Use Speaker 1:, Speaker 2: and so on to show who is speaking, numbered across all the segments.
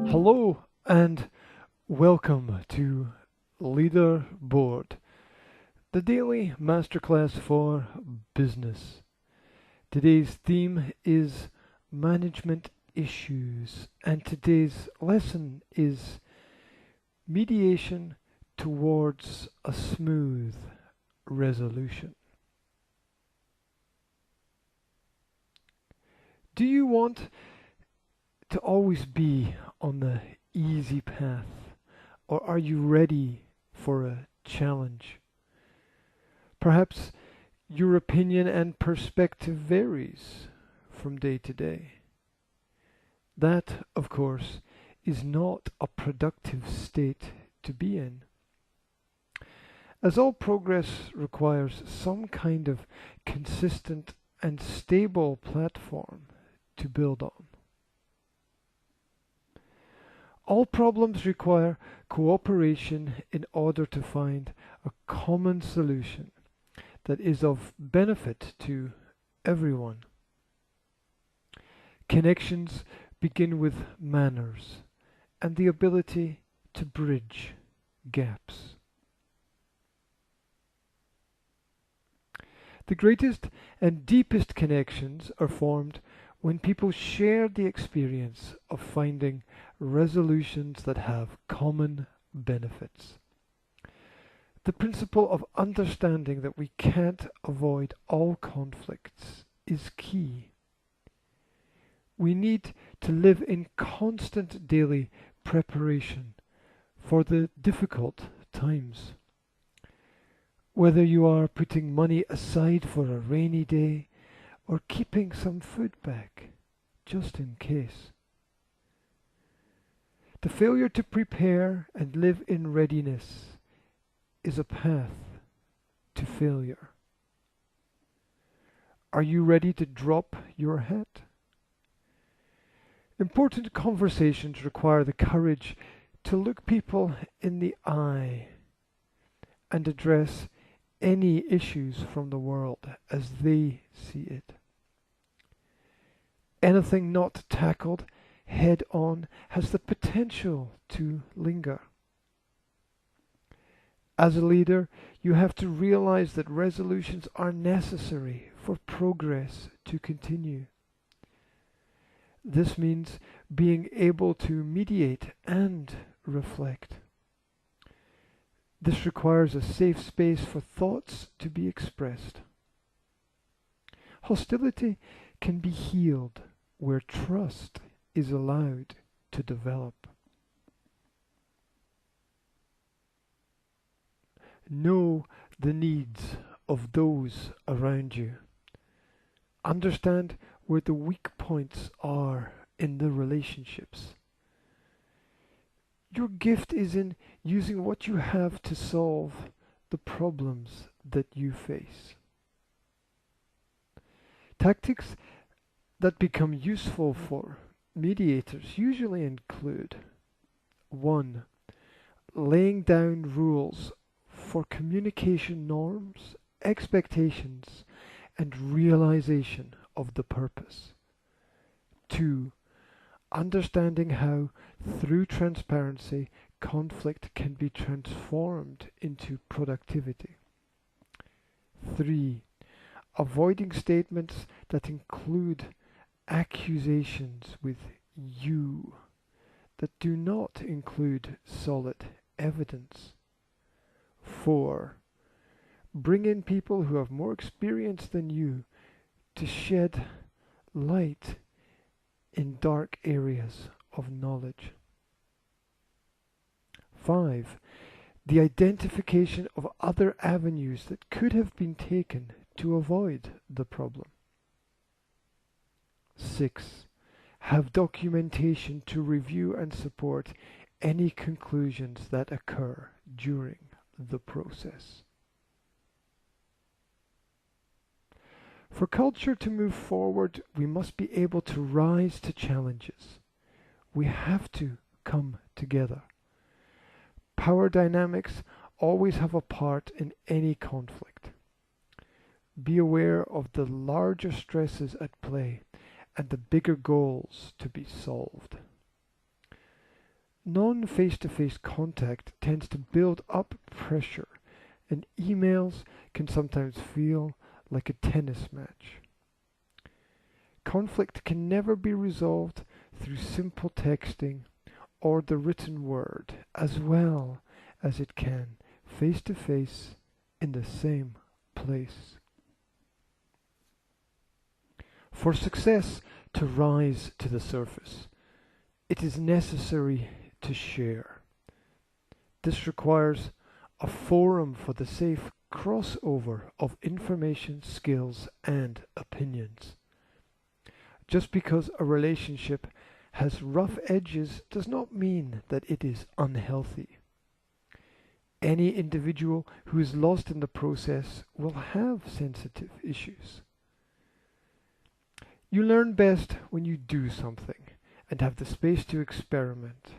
Speaker 1: Hello and welcome to Leaderboard, the daily masterclass for business. Today's theme is management issues, and today's lesson is mediation towards a smooth resolution. Do you want to always be on the easy path, or are you ready for a challenge? Perhaps your opinion and perspective varies from day to day. That, of course, is not a productive state to be in, as all progress requires some kind of consistent and stable platform to build on. All problems require cooperation in order to find a common solution that is of benefit to everyone. Connections begin with manners and the ability to bridge gaps. The greatest and deepest connections are formed when people share the experience of finding resolutions that have common benefits. The principle of understanding that we can't avoid all conflicts is key. We need to live in constant daily preparation for the difficult times. Whether you are putting money aside for a rainy day or keeping some food back, just in case. The failure to prepare and live in readiness is a path to failure. Are you ready to drop your hat? Important conversations require the courage to look people in the eye and address any issues from the world as they see it. Anything not tackled head on has the potential to linger. As a leader, you have to realize that resolutions are necessary for progress to continue. This means being able to mediate and reflect. This requires a safe space for thoughts to be expressed. Hostility can be healed where trust is allowed to develop. Know the needs of those around you. Understand where the weak points are in the relationships. Your gift is in using what you have to solve the problems that you face. Tactics that become useful for mediators usually include 1. Laying down rules for communication norms, expectations, and realization of the purpose. 2. Understanding how, through transparency, conflict can be transformed into productivity. 3. Avoiding statements that include accusations with you that do not include solid evidence. 4. Bring in people who have more experience than you to shed light in dark areas of knowledge. 5. The identification of other avenues that could have been taken to avoid the problem. 6. Have documentation to review and support any conclusions that occur during the process. For culture to move forward, we must be able to rise to challenges. We have to come together. Power dynamics always have a part in any conflict. Be aware of the larger stresses at play and the bigger goals to be solved. Non-face-to-face contact tends to build up pressure, and emails can sometimes feel like a tennis match. Conflict can never be resolved through simple texting or the written word, as well as it can face-to-face in the same place. For success to rise to the surface, it is necessary to share. This requires a forum for the safe crossover of information, skills, and opinions. Just because a relationship has rough edges does not mean that it is unhealthy. Any individual who is lost in the process will have sensitive issues. You learn best when you do something and have the space to experiment.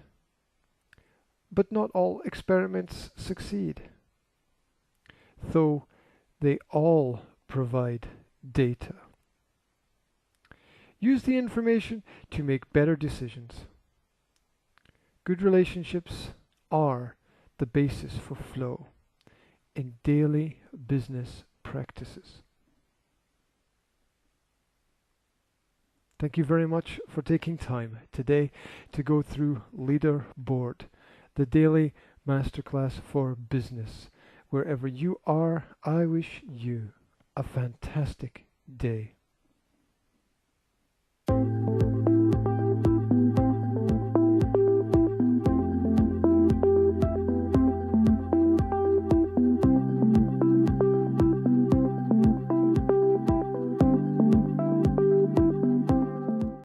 Speaker 1: But not all experiments succeed, though they all provide data. Use the information to make better decisions. Good relationships are the basis for flow in daily business practices. Thank you very much for taking time today to go through Leaderboard, the daily masterclass for business. Wherever you are, I wish you a fantastic day.